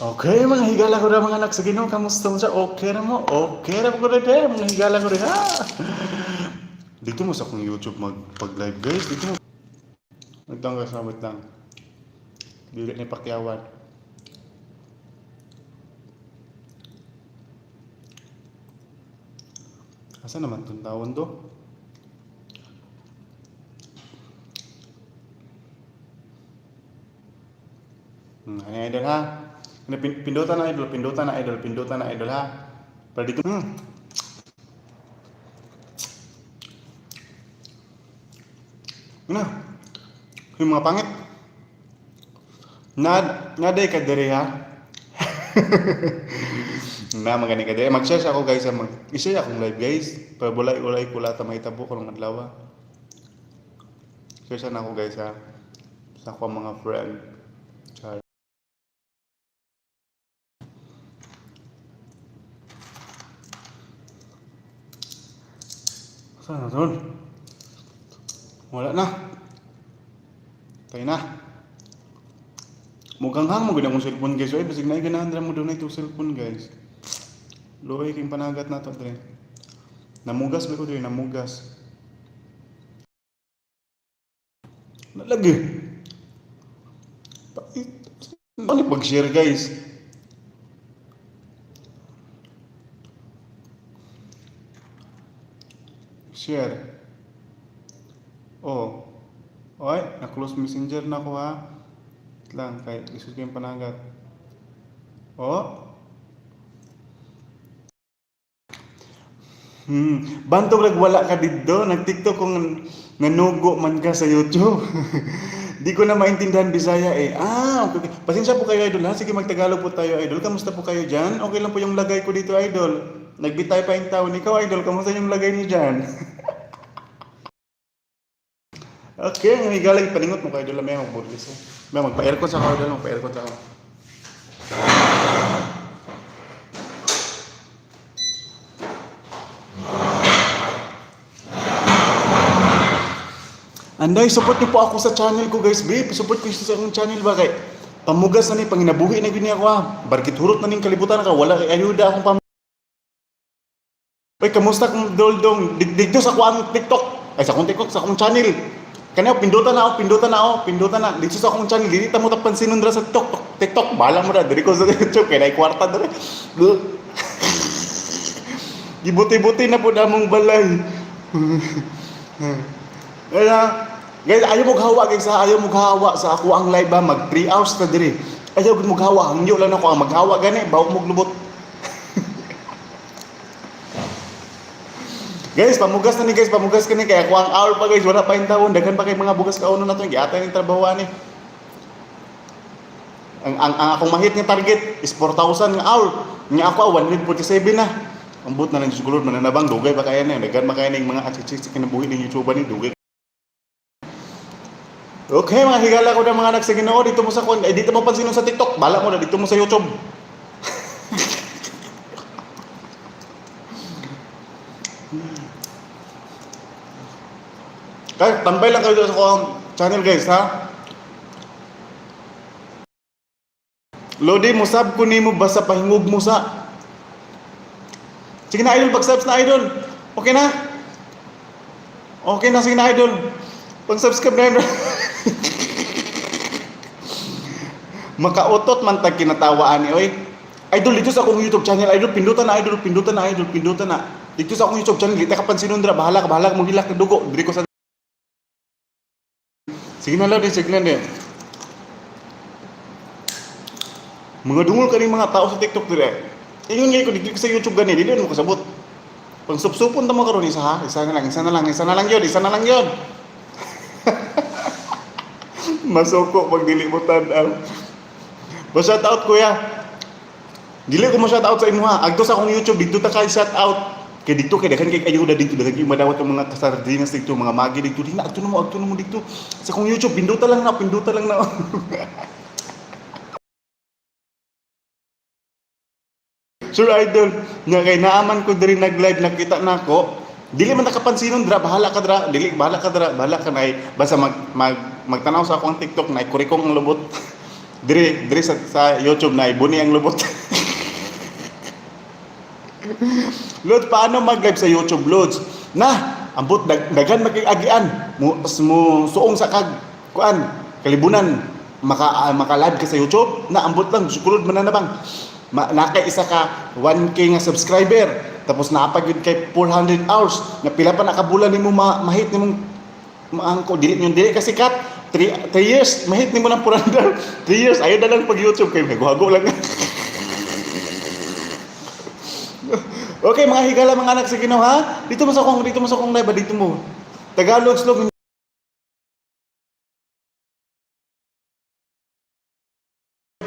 Okay, mga higala ko rin mga anak sa Ginoo, kamusta mo siya? Okay na mo? Okay na ko rin eh, mga higala ko rin ha. Dito mo sa akong YouTube mag-live guys, dito mo. Wait lang, wait lang. Dili ni pakyawan. Asa naman itong tawon to? Ano idol ha? Pindutan na idol, pindutan na idol, pindutan na idol ha. Para dito. Ano? Yung mga pangit. Naday ka diri ha. Na magani ka diri. Mag-share ako guys, i-share akong live guys. Para bulay-ulay ko lahat mahitabo ko ng adlaw. Share na ako guys ha. Sa ako mga friend. Char. Saan na doon? Wala na. Tayo na. Mukhang hang mo ganyan kong cellphone guys. Ay, basig na ganahan mo doon na itong cellphone guys. Luhay king panagat na ito. Namugas ba ko doon? Namugas. Nalagi. Ano pag-share guys? Share. Oh. Oy, na-close messenger na ako ha. Lang, kahit isus ko yung panagat. Oh. Bantog nagwala ka dito, nag-TikTok kung nanugo man ka sa YouTube. Di ko na maintindihan Bisaya eh. Okay. Pasensya po kayo idol ha. Sige magtagalog po tayo idol. Kamusta po kayo dyan? Okay lang po yung lagay ko dito idol. Nagbitay pa yung taon. Ikaw idol, kamusta yung lagay niyo dyan? Okay, ang higalag paningot mo kayo idol. May magburlis eh. May magpa-aircon sa kayo idol. Magpa-aircon sa kayo. Anday, support niyo po ako sa channel ko guys, babe. Support ko sa akong channel ba kay pamugas na ni panginabuhi na gini ako ha. Barkit hurot na ning kalibutan ka wala kay ayuda akong pam. Ay, kamusta kung doldong dito sa akong TikTok. Ay sa akong TikTok sa akong channel. Kanya pindutan na dito sa akong channel. Dili ta mo ta pansinon dra sa TikTok. Bala mo ra diri ko sa YouTube kay nay kwarta diri. Gibuti-buti na po namong balay. Kaya guys, ayaw mo gawa guys ha, ayaw mo gawa sa ako ang live ba, mag 3 hours na diri. Ayaw mo gawa, hangyo lang ako ang maghawa gani, bawo mo lubot. Guys, pamugas na ni guys, pamugas ka ni kaya ako ang hour pa guys, wala pa yung taon, daghan pa kay mga bugas kauno na to, giata yung trabaho ni. Ang akong mahit nga target is 4,000 nga hour. Nga ako 147 na. Ang but na lang siguro mananabang dugay pa kaya na, daghan pa kaya na yung mga achichis kinabuhi ng YouTube ni dugay. Okay, mga higala ko ng mga anak sa Ginoo, dito mo sa dito mo pansinon sa TikTok, bala mo na dito mo sa YouTube. Kaya tambay lang kayo sa akong channel guys ha. Lodi mo sab ko nimo basta pahingog mo sa. Sige na idol, pag-subs na idol. Okay na? Okay na, sige na idol. Pag-subscribe na idol. Makautot man tag kinatawaan ni oy. Idol dito sa akong YouTube channel, idol pindutan na idol, pindutan na idol, pindutan na. Dito sa akong YouTube channel, dito ka pansinon dra, bahala ka mong hilak ng dugo, diri ko sa. Sige na lang din, sige na din. Mga dungol kaning mga tao sa TikTok dire. Ingon ngay ko dito sa YouTube gani, dili mo kasabot. Pang supsupon ta mo karon isa ha, isa na lang yun. Masuko pag dili mo tan-aw. Ba-shout out kuya. Dili ko mo shout out sa inyo ha. Agto sa akong YouTube dito ta kay shout out. Kay dito kay daghan kay ayuda dito, daghan kay madawat ang mga kasardinas dito, mga magi dito. Di na agto na mo dito. Sa akong YouTube pinduta lang na. Sir idol, nga kay naaman ko diri nag-live nakita nako. Dili man nakapansinon dra, bahala ka na basta magtanaw sa akong TikTok na kurikong ang lubot. Diri sa YouTube na ibuni ang lubot. Lods, paano mag-live sa YouTube, Lods? Na, ambot daghan mag-agian mo suong sa kuan kalibunan maka-live ka sa YouTube na ambot lang sukulod man na bang nakay isa ka 1K nga subscriber tapos naapag yun kay 400 hours na pila pa nakabulan nimo mahit nimong maangko dili kasi kat 3 years mahit nimo ng 400 3 years ayo na lang pag YouTube kay hago lang. Okay, mga higala, mga anak sa Ginoo, ha? Dito mo sa akong live, dito mo. Tagalog, slog.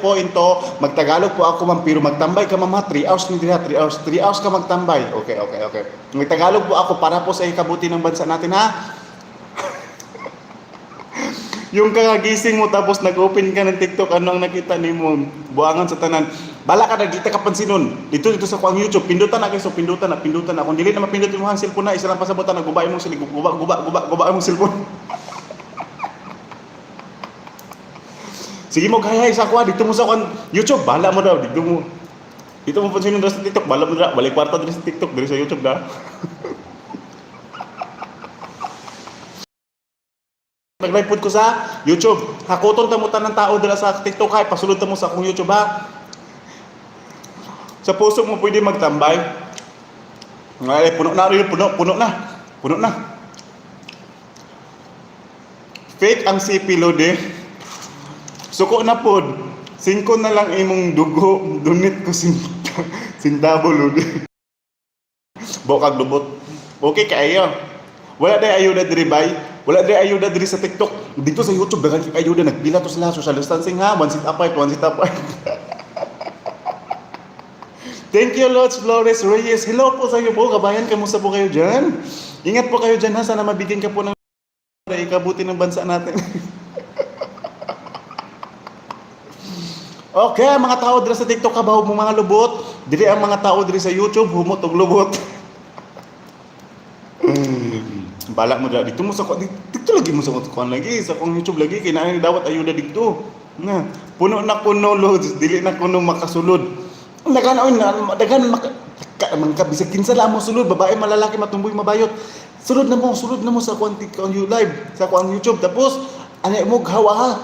Po into, magtagalog po ako, ma'am, pero magtambay ka, ma'am, 3 hours ni dira, 3 hours. 3 hours ka magtambay. Okay. Magtagalog po ako para po sa ikabuti ng bansa natin, ha? Yung kakagising mo tapos nag-open ka ng TikTok, ano ang nakita ni mo? Buangan sa tanan. Bala ka na, di ka pansinon. Dito sa kuang YouTube, pindutan na kayo, pindutan na. Kung dili na mapindutin mo ang cellphone na, isa lang pasabutan, nagubay mong silig, guba mong cellphone. Sige mo, gayay sa kuha, dito mo sa kuang YouTube, bala mo daw, dito mo pansinon sa TikTok, bala mo daw, balik kwarta dito sa TikTok, dito sa YouTube na. Nag-live pod ko sa YouTube. Hakuton ta mo tanang tao dira sa TikTok kay pasulod ta mo sa akong YouTube, ha. Sa puso mo pwede magtambay. Ngay puno na. Fake ang CP Lode. Suko na pod. 5 na lang imong dugo, donate ko sintabo Lode. Bokag lubot. Okay kayo. Wala day ayuda diri bay. Wala day ayuda diri sa TikTok. Dito sa YouTube daghan kay ayuda nagpila to sila social distancing, ha. One sit apart. Thank you, Lods Flores Reyes. Hello po sa iyo po, kabayan. Kamusta po kayo dyan? Ingat po kayo dyan, ha. Sana mabigyan ka po ng ikabuti ng bansa natin. Okay, mga tao dira sa TikTok, kabaw mo mga lubot. Dili ang mga tao diri sa YouTube, humot og lubot. Bala mo dito mo sa dito lagi mo sa kuan lagi sa kong YouTube lagi kay naay dawat ayuda dito. Na, puno na kuno Lods, dili na kuno makasulod. Daghan mga bisag kinsa lang mo sulod, babae malalaki matumboy mabayot. Sulod na mo sa kuan live, sa kuan YouTube. Tapos ani mo gawa,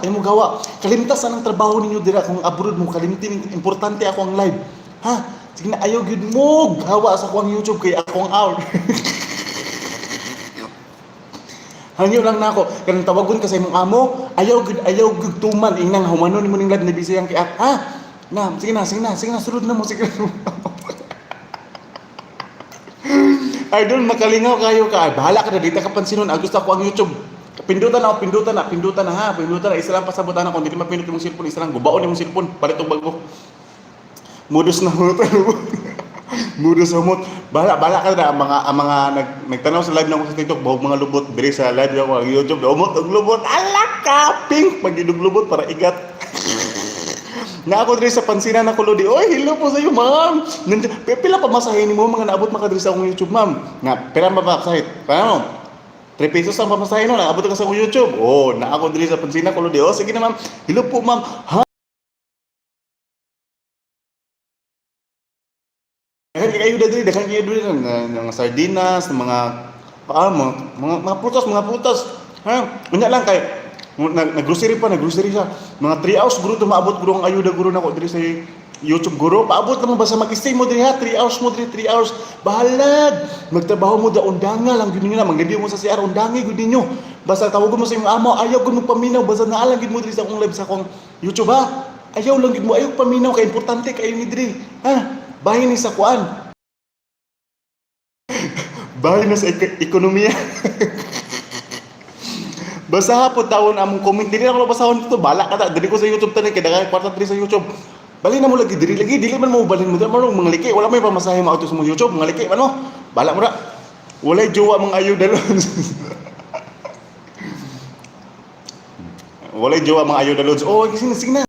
Kalimtas ang trabaho ninyo dira kung abroad mo kalimtin importante ako ang live. Ha? Sige na ayaw gyud mo gawa sa kuan YouTube kay akong hour. Hangyo lang nako kanang tawagon ka sa imong amo, ayaw gud tuman inang humanon nimo ning live na bisayang kay ha. Na, sige na, sulod na mo, sige na. Idol, makalingaw kayo ka. Bahala ka na, dito ka pansinon. Gusto ko ang YouTube. Pindutan na, ha. Isa lang pasabutan na. Kung hindi mapindot yung cellphone, isa lang gubaon yung cellphone. Palit ang bago. Modus na humot. Bahala ka na. Ang mga nagtanaw sa live na ako sa TikTok, bahog mga lubot. Diri sa live ako ang YouTube. Umot ang lubot. Alak ka! Pink! Pag-idog lubot para igat. Na ako diri sa pansinan na kulodi. Oy, hello po sa iyo, ma'am. Pila pa masahe nimo mga naabot makadiri sa akong YouTube, ma'am. Nga, pila ba masahe? Paano? 3 pesos ang pamasahe no, naabot ka sa akong YouTube. Oh, na ako diri sa pansinan kulodi. Oh, sige na, ma'am. Hello po, ma'am. Ha? Dakan kayo diri ng sardinas, ng mga putas. Ha? Unya lang kay nag-grocery siya. Mga 3 hours guro maabot guro ang ayuda guro nako diri sa YouTube guro. Paabot na mo basta mag-stay mo diri ha. 3 hours mo diri, 3 hours. Bahalag. Magtrabaho mo da undanga lang gyud ninyo na maglibyo mo sa CR undangi gyud ninyo. Basta tawagon mo sa imong amo, ayaw gud mo paminaw basta naalang gyud mo diri sa akong live sa akong YouTube, ha. Ayaw lang gyud mo, ayaw paminaw kay importante kayo ni diri. Ha? Bahin ni sa kuan. Bahin na sa ekonomiya. Basta po taon among comment dili na ko basahon dito bala ka ta diri ko sa YouTube tani kay daghan kwarta diri sa YouTube. Bali na mo lagi dili man mo balhin mo marong mga liki wala may pamasahe mo auto sa mo YouTube mga liki ano. Bala mo ra. Walay jowa mga ayuda lods. Walay jowa mga ayuda lods. Oh, sige na.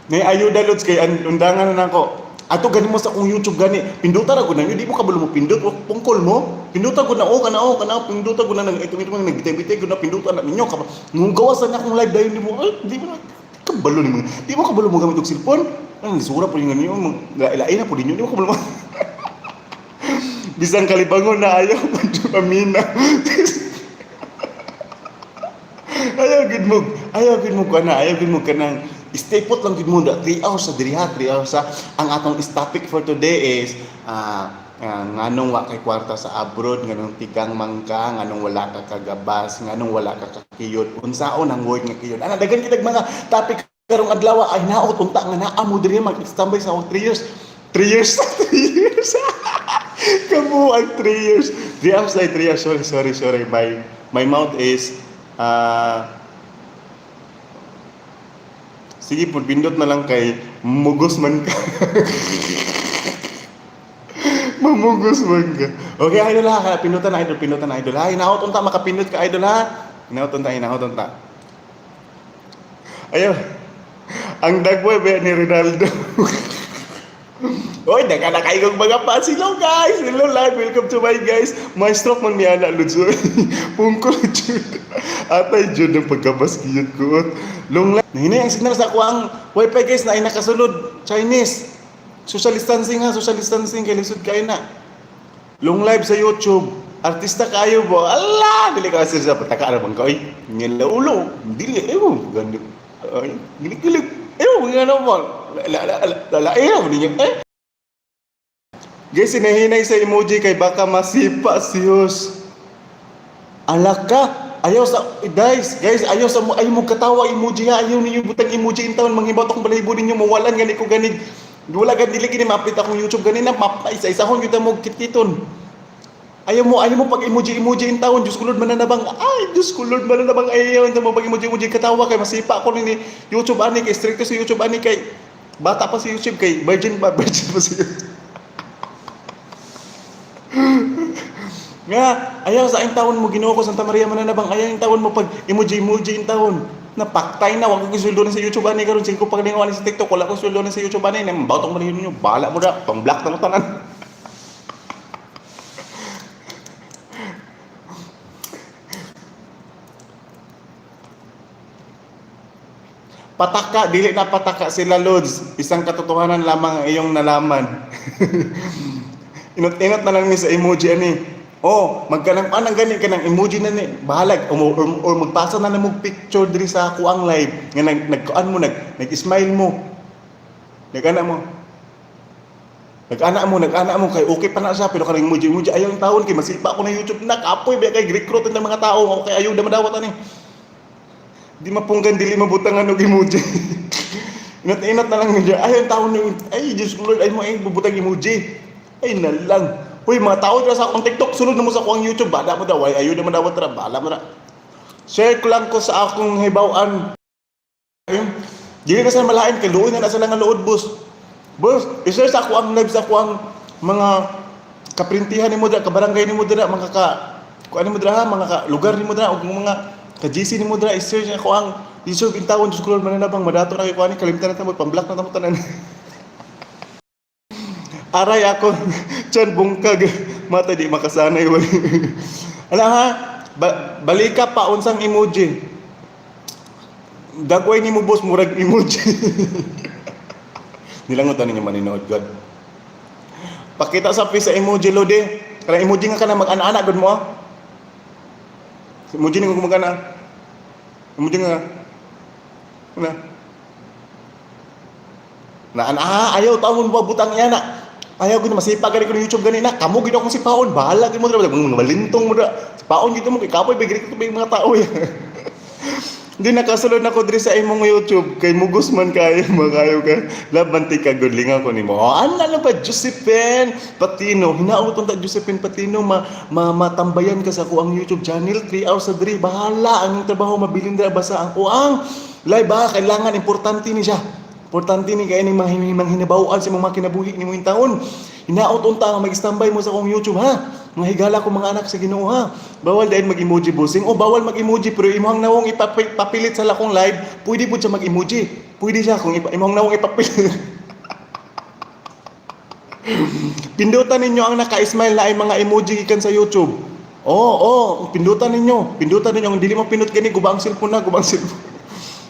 Nay ayuda lods kay undangan na nako. Ato gani mo sa akong YouTube gani. Pindutan ako na, hindi mo kabalo mo pindot, pungkol mo. Pindutan ko na, kana, pindutan ko na, nag-bitay-bitay ko na, pindutan na ninyo. Nung gawasan na akong live dahil hindi mo, di mo na, kabalo ni mga. Di mo kabalo mo gamit og cellphone? Ang sura po yung ganyan, lain na po din yun. Di mo kabalo mo. Bisang kalibangon na ayaw pamina. Ayaw gid mo kanang stay put lang gid mo 3 hours sa diri ha, 3 hours sa ang atong topic for today is nganong wa kay kwarta sa abroad, nganong tigang mangka, nganong wala ka kagabas, nganong wala ka kakiyod, unsaon ang word nga kiyod. Ana daghan kitag mga topic karong adlaw ay naot unta nga naa mo diri mag-standby sa 3 years. 3 years. Kamu ang 3 years. 3 hours like 3 years. Sorry. My mouth is sige po, pindot na lang kay mugos man ka. Mamugos man ka. Okay, idol ha. Pindutan na idol ha. Hinaot unta, makapindot ka idol ha. Hinaot unta. Ayaw. Ang dagway ba ni Ronaldo? Oy, daga na kayo mga pa. Hello guys. Hello live. Welcome to my guys. My stroke man mi ana Ludzo. Pungkol jud. Atay jud ang pagkabas kiyot ko. Long live. Hinay ang signal sa ako ang wifi guys na ay nakasulod. Chinese. Social distancing kay lisod kayo na. Long live sa YouTube. Artista kayo bo. Allah, dili ka sir sa pataka ra bang ka oy. Ngela ulo. Dili ganda. Ay, gilig. Ngano mo. Ayaw ninyo. Guys, sinahinay sa emoji kay baka masipa siyos. Alaka. Ayaw sa guys, ayaw mo katawa emoji ha. Ayaw ninyo butang emoji in taon manghibot akong balahibo ninyo mawalan gani ko ganig. Wala gad dili kini ma-update akong YouTube ganina isa-isahon kita mo kitkiton. Ayaw mo pag emoji in taon Diyos ko Lord mananabang. Ayaw mo pag emoji katawa kay masipa ako ni YouTube ani kay stricto sa YouTube ani kay bata pa sa YouTube kay virgin pa siya. Nga, ayaw sa ang taon mo Ginoo ko Santa Maria mananabang. Ayaw yung taon mo pag emoji in taon. Napaktay na, wag ko suldo na sa YouTube ani karon sing ko paglingawan sa TikTok, wala ko suldo na sa YouTube ani, bawtong man niyo, bala mo na, pang-block na mo tanan. Pataka, dili na pataka sila Lods. Isang katotohanan lamang ang iyong nalaman. Inot-inot na lang ni sa emoji ani. Oh, magkanang panang gani kanang emoji na ni bahalag or magpasa na mo picture diri sa ako ang live nga nagkuan mo nag-smile mo. Nag-ana mo kay okay pa na siya pero kanang emoji ayaw yung taon kay masipa ako na YouTube na kapoy ba kay recruit ng mga tao okay ayaw na madawat ani. Di mapunggan dili mabutang ano emoji. Inot-inot na lang niya. Ayaw yung taon ay Diyos ko Lord ay mo ay bubutang emoji. Ay na lang. Uy, mga tao dira sa akong TikTok, sunod na mo sa akong YouTube, bala mo daw, ayaw na mo daw tara, bala mo na. Share ko lang ko sa akong hibawan. Dili na sa malain, kay luoy na sa lang ang lood, boss. Boss, i-share sa ako ang live sa ako ang mga kaprintihan ni mo dira, kabarangay ni mo dira, mga kuan ni mo dira, mga lugar ni mo dira, o mga ka-GC ni mo dira, i-share sa ako ang deserve in taon, Diyos ko Lord, mananabang, madato na kay kuan ni, kalimtan na tamo, pang-block na tamo tanan. Aray ako, tiyan bungkag, mata di makasanay. Ala ha, balika pa, unsang emoji. Dagway ni mo boss, murag emoji. Nilangutan ninyo maninood, God. Pakita sa face sa emoji, Lodi. Kaya emoji nga ka na mag-ana-ana, God mo. Emoji nga mag-ana. Emoji nga. Ayaw taon mo butang yan na. Ayaw gud masipa gani ko ng YouTube ganina. Kamo gid akong sipaon, bahala gid mo dra mga balintong mo dra. Sipaon gid mo kay kapoy bigri ko mga tao. Di nakasulod nako diri sa imong YouTube kay mugos man kayo magayo ka. Labanti ka gudlinga ko nimo. Ana ba Josephine Patino? Hinauton ta Josephine Patino matambayan ka sa ko ang YouTube channel 3 hours sa diri. Bahala ang trabaho mabilin dira basa ang kuang live ba kailangan importante ni siya. Importante ni kay ning mga hinabaw-an sa mga kinabuhi nimo in taon. Hinaot unta nga mag-standby mo sa akong YouTube ha. Mga higala ko mga anak sa Ginoo ha. Bawal dahil mag-emoji bossing o bawal mag-emoji pero imong nawong ipapilit sa lakong live, pwede pud siya mag-emoji. Pwede siya kung imong nawong ipapilit. Pindutan ninyo ang naka-smile na ay mga emoji gikan sa YouTube. Pindutan ninyo. Pindutan ninyo ang dili mo pindot kani gubang cellphone na, gubang cellphone.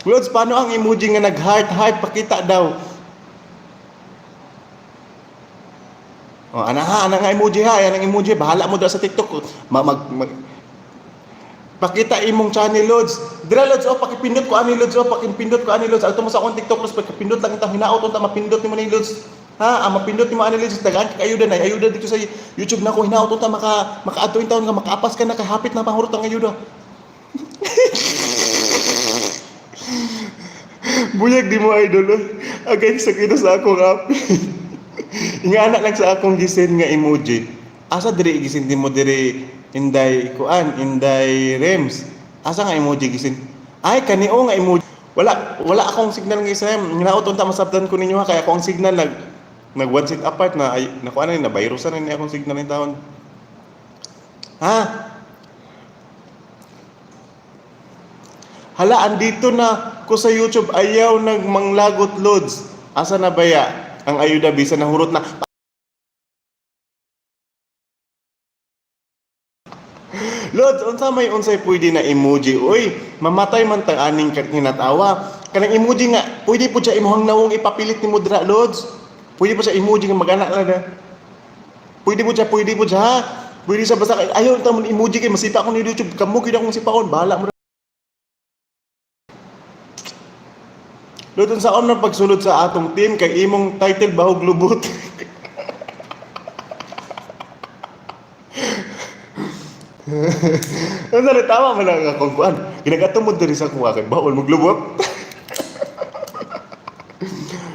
Lods, paano ang emoji nga nag-heart-heart? Pakita daw. Oh, ana nga emoji ha. Yan ang emoji. Bahala mo daw sa TikTok. Pakita imong channel, Lods. Dira, Lods, oh, pakipindot ko ani, Lods, oh, pakipindot ko ani, Lods. Alto mo sa akong TikTok, Lods, pakipindot lang ito, hinaot ito, mapindot mo ni Lods. Ha, mapindot mo ani, Lods, dagaan ka ayuda na, ayuda dito sa YouTube na ko, hinaot ito, maka-adto yung taon nga, makaapas ka na, kahapit na pangurot ang ayuda. Buyag di mo, idol, oh. Agay, sakita sa akong api. Ingana lang sa akong gisin nga emoji. Asa diri gisin di mo diri inday Rems. Asa nga emoji gisin? Ay kanio nga emoji. Wala akong signal nga isa. Hinaot unta masabtan ko ninyo ha kaya ako ang signal nag one seat apart na ay nakuha na virusan na akong signal ni taon. Ha? Hala andito na ko sa YouTube ayaw nagmanglagot, Lods. Asa na baya ang ayuda bisa nahurot na. Lods, unsay pwede na emoji? Uy, mamatay man tang aning kinatawa. Kanang emoji nga, pwede po siya imuhang nawong ipapilit ni Mudra, Lods. Pwede po siya emoji nga mag-anak na. Pwede po siya, ha? Pwede siya basta, ayaw tamon emoji kay masipa ko ni YouTube. Kamu gid akong sipakon, bahala mo. Lods, unsaon man pagsulod sa atong team kay imong title bahog lubot. Ano na tama man ang akong kuan. Ginagatumod diri sa kuha kay bawal maglubot.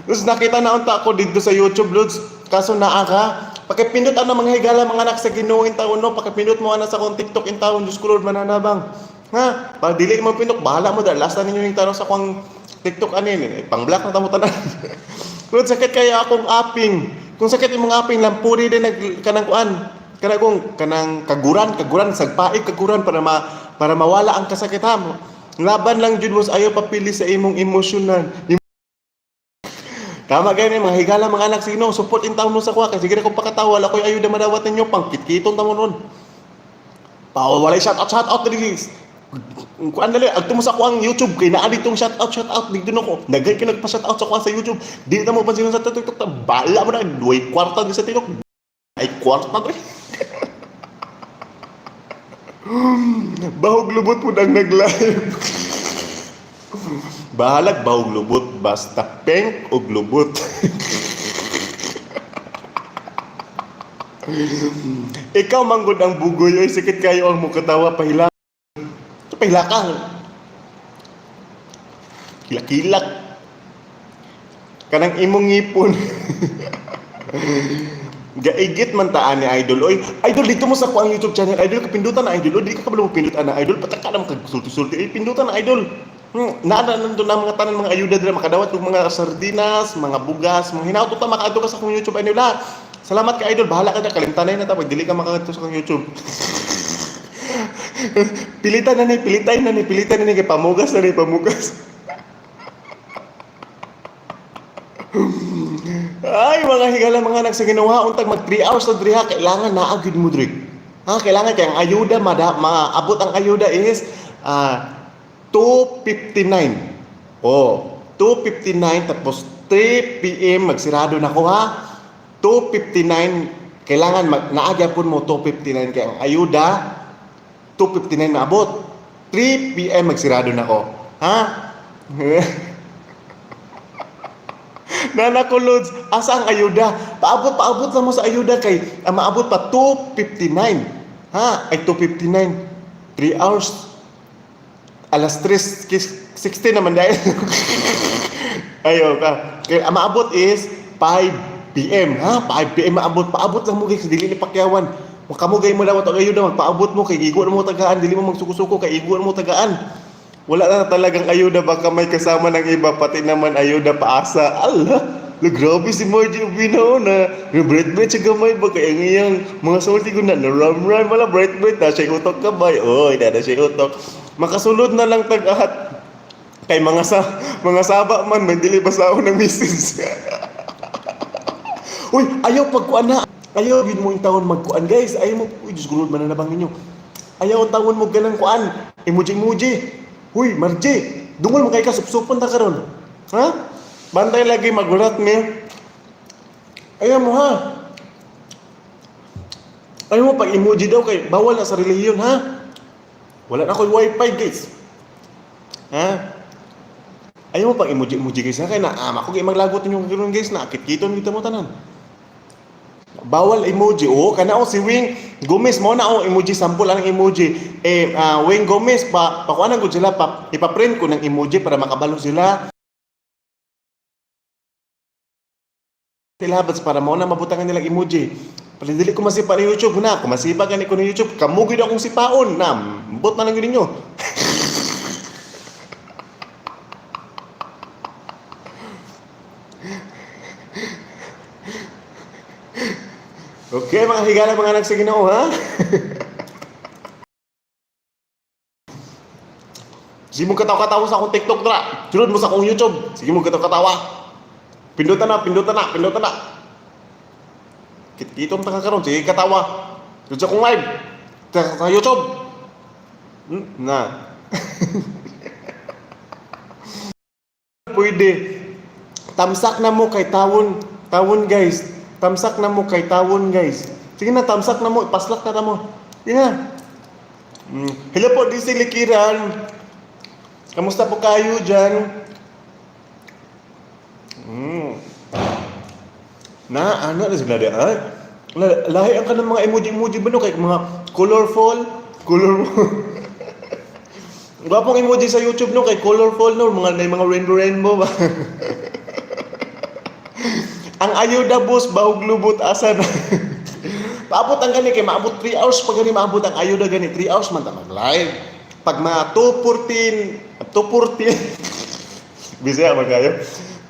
Tapos nakita na unta ako dito sa YouTube, Lods. Kaso naa ka. Pakipindot ana mga higala mga anak sa Ginoo in taon no. Pakipindot mo ana sa akong TikTok in taon. Diyos ko Lord mananabang. Ha? Pag dili mo pindot, bahala mo dahil. Last na ninyo yung tanong sa akong TikTok anin. Pang-black na tamo tanan. Lods, sakit kaya akong aping. Kung sakit imong aping, lampuri din kanang kuan. Kanang kaguran sagpaig kaguran para mawala ang kasakitan mo. Laban lang jud mo ayaw papili sa imong emosyonan. Tama gani mga higala mga anak sino support in taon mo sa kuha kasi sige ko pakatawa wala koy ayuda madawat ninyo pang kitkiton ta mo ron. Walay shout out diri. Kuan dali agto mo sa kuang YouTube kay naa ditong shout out dito nako. Dagay ka nagpa-shout out sa kuha sa YouTube. Di na mo pansin sa TikTok bala mo na duay kwarta di sa TikTok. Ay kwarta to. Bahog lubot mo nang nag-live. Bahalag bahog lubot basta peng og lubot. Ikaw manggod ang bugoy oy sakit kayo ang mukatawa pahila. Pahilakang. Kilak-kilak. Kanang imong ngipon. Gaigit man taan ni Idol. Oy, Idol dito mo sa kuang YouTube channel. Idol kapindutan na Idol. Di ka kabalo pindutan na Idol. Pataka na magsulti-sulti. Ay pindutan na Idol. Naana nandun na mga tanan mga ayuda dira makadawat og mga sardinas, mga bugas, mga hinaut ta makaadto ka sa akong YouTube Idol ha. Salamat ka Idol. Bahala ka na kalimtanay na ta pag dili ka makaadto sa akong YouTube. Pilitan na ni kay pamugas na ni pamugas. Ay, mga higala mga anak sa Ginoo, untag mag 3 hours na driha kailangan naagid mo diri. Ha, kailangan kay ang ayuda maabot ang ayuda is 2:59. Oh, 2:59 tapos 3 PM magsirado na ko ha. 2:59 kailangan naagyapon mo 2:59 kay ang ayuda 2:59 maabot. 3 PM magsirado na ko. Ha? Nana ko Lods, asa ang ayuda? Paabot lang mo sa ayuda kay maabot pa 2:59. Ha? Ay 2:59. 3 hours. Alas 3:60 naman dahil. Ayo ka. Kay maabot is 5 PM. Ha? 5 PM maabot. Paabot lang mo kay dili ni pakyawan. Makamugay mo daw ang ayuda magpaabot mo kay gigo mo tagaan dili mo magsuko-suko kay gigo mo tagaan. Wala na talagang ayuda baka may kasama ng iba pati naman ayuda paasa. Allah, grabe si Margie Ubino na bright siya gamay ba kaya ang iyang mga sulti ko na ram wala bright na siya utok kabay. Oy, na siya utok. Makasulod na lang tag-ahat kay mga saba man may dili basaon ng misis. Uy, ayaw pagkuan na. Ayaw yun mo yung taon magkuan guys. Ayaw mo, uy Diyos gulod man na nabang ninyo. Ayaw ang taon mo ganang kuan. Emoji. Huy, Margie, Dungol mo kay ka supsupon ta karon. Ha? Bantay lagi magulat mi. Ayaw mo ha. Ayaw mo pag emoji daw kay bawal na sa relihiyon ha. Wala na ko'y wifi guys. Ha? Ayaw mo pag emoji guys ha. Kaya naama ko kayo maglagot ninyo karon guys. Nakit-kiton kita mo tanan. Bawal emoji. Oo, kana si Wing Gomez mo na emoji sample ang emoji. Wing Gomez pakuanan ko sila ipa-print ko ng emoji para makabalo sila. Tilabats para mo na mabutangan nilang emoji. Palidili ko masipa ni YouTube na. Kung masipa gani ko ni YouTube, kamugid akong sipaon na. Mbot na lang ninyo. Okay, mga higala, mga anak sa Ginoo, ha? Sige mo katawa-katawa sa akong TikTok, dra. Sunod mo sa akong YouTube. Sige mo katawa-katawa. Pindutan na. Kitong taka karon, sige katawa. Doon sa akong live. Sa YouTube. Na. Pwede. Tamsak na mo kay tawon guys. Tamsak na mo kay tawon guys. Sige na, tamsak na mo. Ipaslak na mo. Sige na. Hello po, DC Likiran. Kamusta po kayo dyan? Ano na sila dyan? Lahi ang ka ng mga emoji ba no? Kaya mga colorful. Gwapong emoji sa YouTube no? Kay colorful no? Mga rainbow ba? Ang ayuda boss, bahog lubot asa na. Paabot ang gani kay maabot 3 hours pag gani maabot ang ayuda gani 3 hours man ta mag-live. Pag mga 2:14 Bisaya man kayo.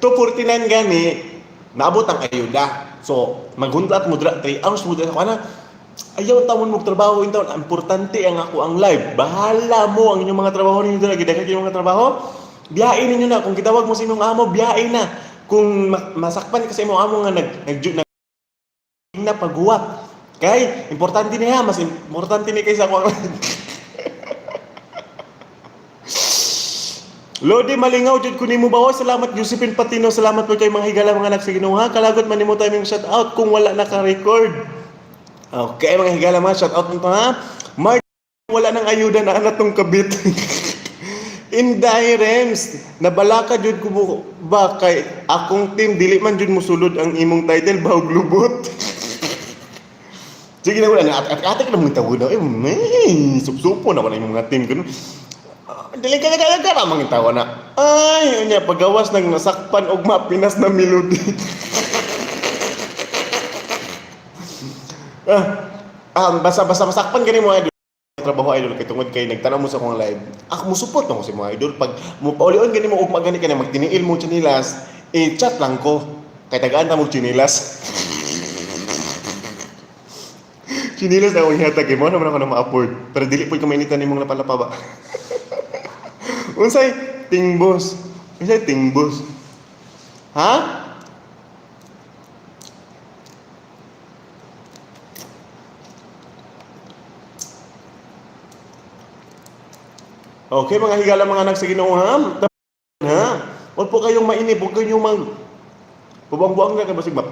2:49 gani naabot ang ayuda. So, maghuntlat mo dra 3 hours mo dra kana. Ayaw tawon mo trabaho in taon. Importante ang ako ang live. Bahala mo ang inyong mga trabaho ninyo dra gidaghan kayong mga trabaho. Biyain ninyo na kung gitawag mo sa imong amo, biyain na. Kung masakpan kasi imong amo nga na paghuwat. Kay importante niya, mas importante ni kaysa ako. Lodi malingaw jud ko nimo bawo. Salamat Josephine Patino. Salamat po kay mga higala mga anak sa Ginoo ha. Kalagot man nimo timing shout out kung wala naka-record. Okay mga higala mga shout out nito ha. Mark wala nang ayuda na anak tong kabit. Inday Rems, nabalaka jud ko ba kay akong team dili man jud mosulod ang imong title bahog lubot. Sige na wala na at-atik na mong tawod daw. Sup-supo na wala yung mga team kuno. Dili ka ramang tawa na. Ay, unya pagawas nang nasakpan og mapinas na melody. Basta masakpan gani mo idol. Trabaho idol kay tungod kay nagtanaw mo sa akong live. Ako mo support mo si mga idol pag mo paulion gani mo ug magani ka na magtiniil mo chinilas, chat lang ko. Kay tagaan ta mo chinilas. Chinilas na akong ihatag mo naman ako na ma-afford. Pero dili pud ka mainitan nimong napalapa ba. Unsay tingbos? Ha? Okay, mga higala mga anak sa Ginoo ha. Huwag po kayong mainip, huwag kayong buwang-buwang na kabasig ba?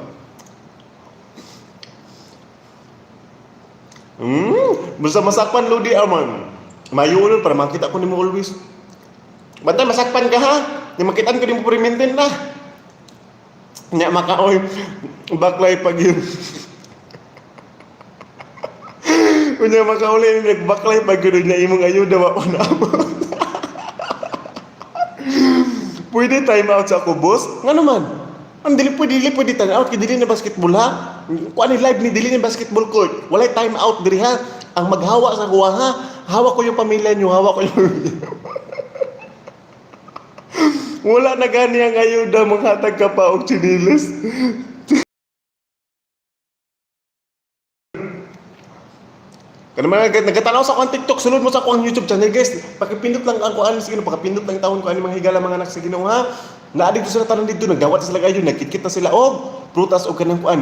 Basta masakpan Lodi Arman. Mayulol para makita ko nimo always. Bantay masakpan ka ha. Ni makitaan ko nimo periminten na. Nya makaoy baklay pag yun. Unya makauli ni baklay pag yun nya imong ayuda wa na. Pwede time out sa ako boss. Ngano man? Ang dili pwede time out kay dili na basketball ha. Kuan ni live ni dili ni basketball court. Walay time out diri ha. Ang maghawa sa kuha ha. Hawak ko yung pamilya niyo, hawak ko yung wala na gani ang ayuda maghatag ka pa og chinilas. Kana mga nagatanaw sa akong TikTok, sunod mo sa akong YouTube channel guys. Pakipindot lang ako ano sige pakipindot lang taon ko ani mga higala mga anak sa Ginoo ha. Naa dito sila tanan dito nagdawat sila kayo nagkit-kit na sila og prutas og kanang kuan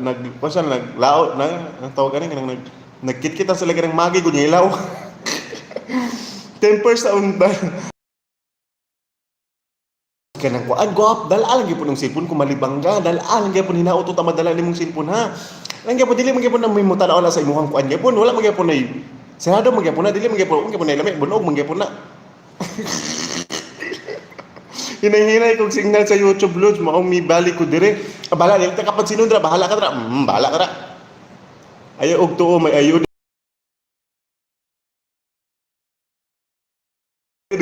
naglaot na tawag kanang nagkit-kit na sila kanang magi gud ilaw. 10% sa unta. kanang kuan gop dala lang gyud ng cellphone kung malibang ka dala lang gyud hinaot ta madala nimong cellphone ha lang gyud dili man gyud na may mutanaw na sa imong kuan gyud wala man gyud na sarado man gyud na dili man gyud na lami bunog man gyud na hinay-hinay kong signal sa YouTube Lods maong mi balik ko dire bahala dili ta kapag sinundra bahala ka dra bahala ka dra ayo og tuo may ayo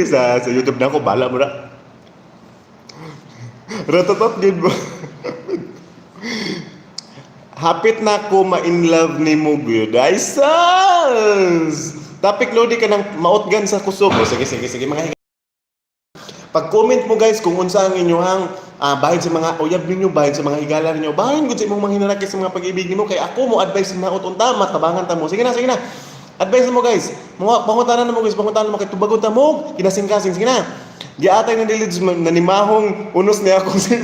sa YouTube na ako bahala mo ra ratatat gid ba hapit na ko ma-in love ni mo gyud ay sas topic lodi ka ng maotgan sa kusog sige mga pag-comment mo guys kung unsa ang inyong bahin sa mga uyab ninyo, bahin sa mga higala ninyo, bahin gud sa imong mga hinanakit sa mga pag-ibig nimo kay ako mo advice na unta matabangan ta mo. Sige na. Advice mo guys. Mga pangutanan mo guys, pangutanan mo kay tubagon ta mo, kinasing-kasing sige na. Giatay na dili na nimahong unos niya ako sa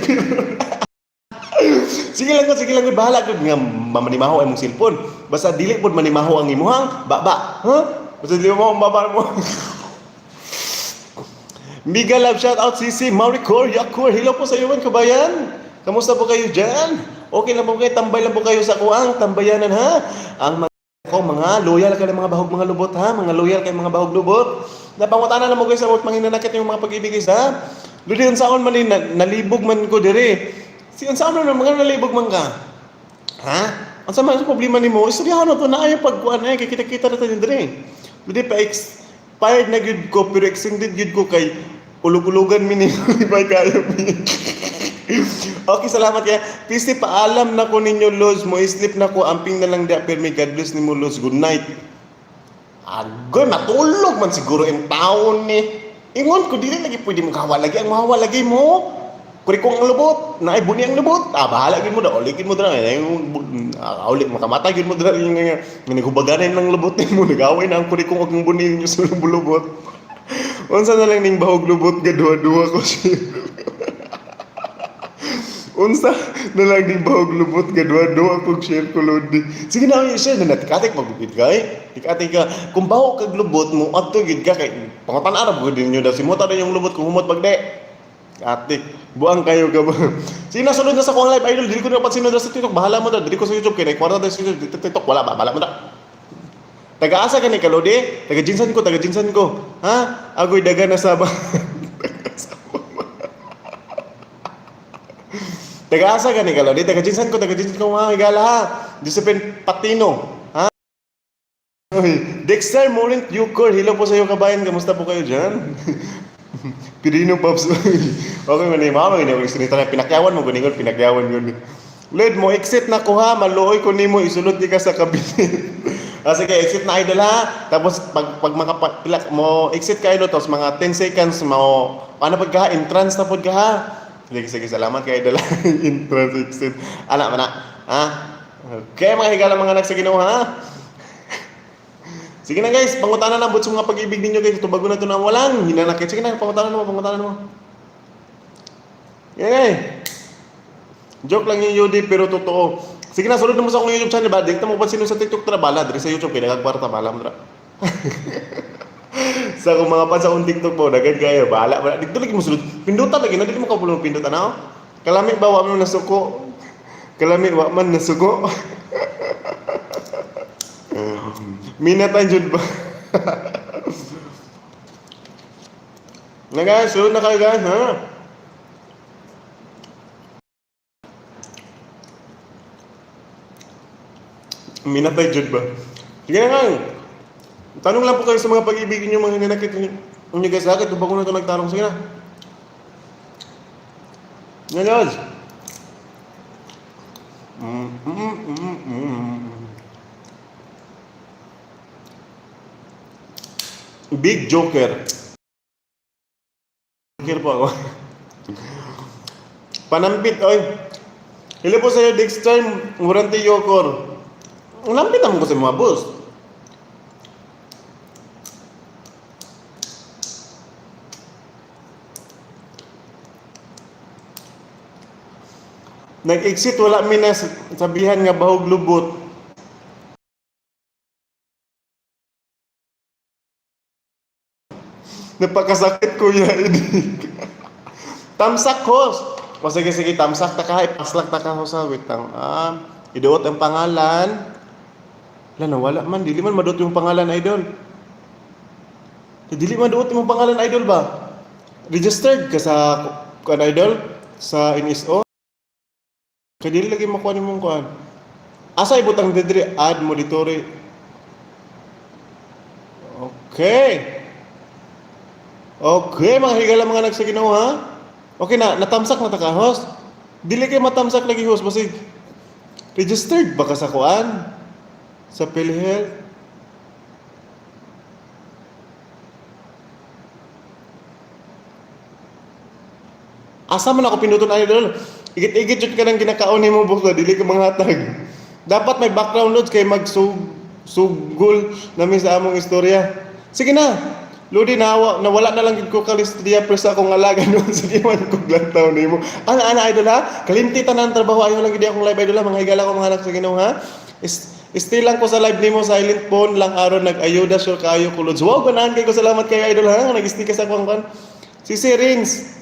sige lang gud bahala gud nga mamanimaho imong cellphone. Basta dili pod manimaho ang imuhang baba. Basta dili mo baba mo. Mega love shout out Sisi, Maricor, Yakur. Hello po sa iyo man kabayan. Kamusta po kayo diyan? Okay lang po kayo, tambay lang po kayo sa kuang tambayanan ha. Ang mga loyal kay mga bahog mga lubot ha, mga loyal kay mga bahog lubot. Napangutana na mo guys sa mga hinanakit yung mga pag-ibig guys ha. Ludi unsaon man nalibog man ko dire. Si unsaon man mga nalibog man ka? Ha? Unsa man problema nimo? Istoryahan na to na ayo pagkuan ay kita na tayo dire. Ludi pa expired na gyud ko pero extended gyud ko kay ulug-ulugan mi ni bay kayo mi. Okay, salamat kaya. Please paalam na ko ninyo Lods mo sleep na ko amping na lang dia permi God bless nimo Lods. Good night. Agoy matulog man siguro in town ni. Ingon ko dili lagi pwede mo kawa lagi ang mahawa lagi mo. Kuri kong ang lubot, naay buni ang lubot. Bahala gid mo da, ulikin mo dra. Ulik makamatay gid mo dra yung nagubaganan ng lubot nimo nagaway na ang kuri kong ang buni niyo sa lubot. Unsa na lang ning bahog lubot gadua-dua ko siya. Unsa na lang ning bahog lubot gadua-dua ko share ko lodi. Sige na yung share na natikatik magbibid kay. Tikatik ka kung bahog kag lubot mo adto gid ka kay pangatan arab gud ninyo da simota na yung lubot kung humot bagde. Atik, buang kayo ka ba? Sige na, sunod na sa kong live idol. Dili ko na pansinod na sa TikTok. Bahala mo na. Dili ko sa YouTube. Kaya kwarta na sa TikTok. Wala ba? Bahala mo na. Taga-asa ka ni Kalode? Taga-jinsan ko. Ha? Agoy daga na saba. Taga-asa ka ni Kalode? Taga-jinsan ko. Mga higala ha. Josephine Patino. Ha? Dexter Morint Yukor. Hello po sa iyo kabayan. Kamusta po kayo dyan? Pirino Pops. Okay man ni mama ni sinita na pinakyawan mo guningon pinakyawan yun. Led mo exit na ko ha, maluoy ko nimo isulod di ka sa kabinet. Sige exit na idol ha. Tapos pag makapilak mo exit ka idol tapos mga 10 seconds mo ano pag ka entrance na pod ka ha. Sige salamat kay idol. Entrance exit. Ana man ha. Okay mga higala mga nagsaginaw ha. Sige na guys, pangutanan na butso mga pag-ibig ninyo guys. Tubago na ito na walang hinanakit. Sige na, pangutanan mo. Yan. Joke lang yung Yudi pero totoo. Sige na, sunod mo sa akong YouTube channel ba? Dikta mo pa sino sa TikTok tra bala. Dari sa YouTube, kaya nagkwarta, bala mo tra. Sa kung mga pan sa akong TikTok po, nagad kayo, bala. Dito lagi mo sunod. Pindutan lagi, hindi mo kapulong pindutan ako. Kalamit ba, wa man nasuko. Minatan jud ba? Na guys, sunod na kayo guys, ha? Minatay jud ba? Sige na nga. Tanong lang po kayo sa mga pag-ibig niyo mga hinanakit niyo guys, bakit bago na ito nagtarong? Sige na. Nga guys. Big Joker. Joker po ako. Panampit, oy. Hilo po sa'yo, Dexter, Murante Yokor. Ang lampit naman ko sa mga boss. Nag-exit, wala mina sabihan nga bahog lubot. Napakasakit ko yan. Tamsak host. O sige, sige, tamsak ta ka. Ipaslak ta ka host ha. Wait lang. Iduot ang pangalan. Wala na, wala man. Dili man maduot yung pangalan, idol. Dili man duot yung pangalan, idol ba? Registered ka sa idol? Sa NSO? Kaya dili lagi makuha ni mong kuhan. Asa ibutang didri? Add monitoring. Okay. Okay, mga higala mga nagsaginaw ha. Okay na, natamsak na ta ka, host. Dili kay matamsak lagi, host. Basig, registered ba ka sa kuan? Sa PhilHealth? Asa man ako pinuton, idol? Igit-igit yun ka ng ginakaon mo, boss, na dili ka manghatag. Dapat may background loads kay magsugol namin sa among istorya. Sige na, Lodi, nawala na lang ko kalistia press akong alaga noon. Sige man kong lantaw ni mo. Ana, idol ha? Kalimtitan na ang trabaho. Ayaw lang hindi akong live, idol ha? Mga higala ko mga anak sa Ginoo ha? Stay lang ko sa live nimo, silent phone lang aron nag-ayuda sure kaayo ko, Lods. Wow, ganahan kayo ko, salamat kayo, idol ha? Nag-stick ka sa kwangkwan. Si Rins.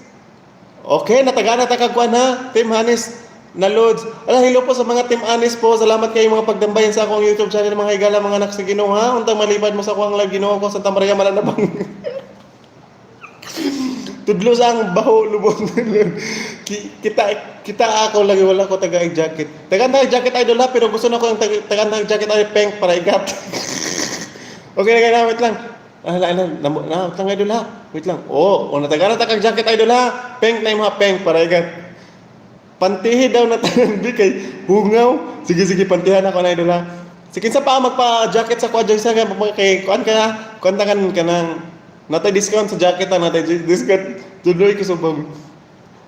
Okay, natagana takagkuan ha, Team Hanis na Lods. Hello po sa mga Team Hanis po. Salamat kayo mga pagdambayan sa akong YouTube channel, mga higala, mga anak sa Ginoo ha. Untang malipad mo sa akong live Ginoo ko Santa Maria Malanabang. Tudlo sa ang baho lubot. kita ako lagi wala ko tagaig jacket. Tagantag jacket, idol ha, pero gusto na ko yung tagantag jacket ay pink para igat. Okay na, wait lang. Lang idol ha. Wait lang. Natagana ta kag jacket, idol ha. Pink na yung mga pink para igat. Pantihi daw na tanan di kay hungaw. Sige pantihan ako na, idol ha. Sige sa pa magpa-jacket sa kwadyo sa kay kuan ka. Kontakan ka nang natay discount sa jacket na natay discount. Tuloy ko subong.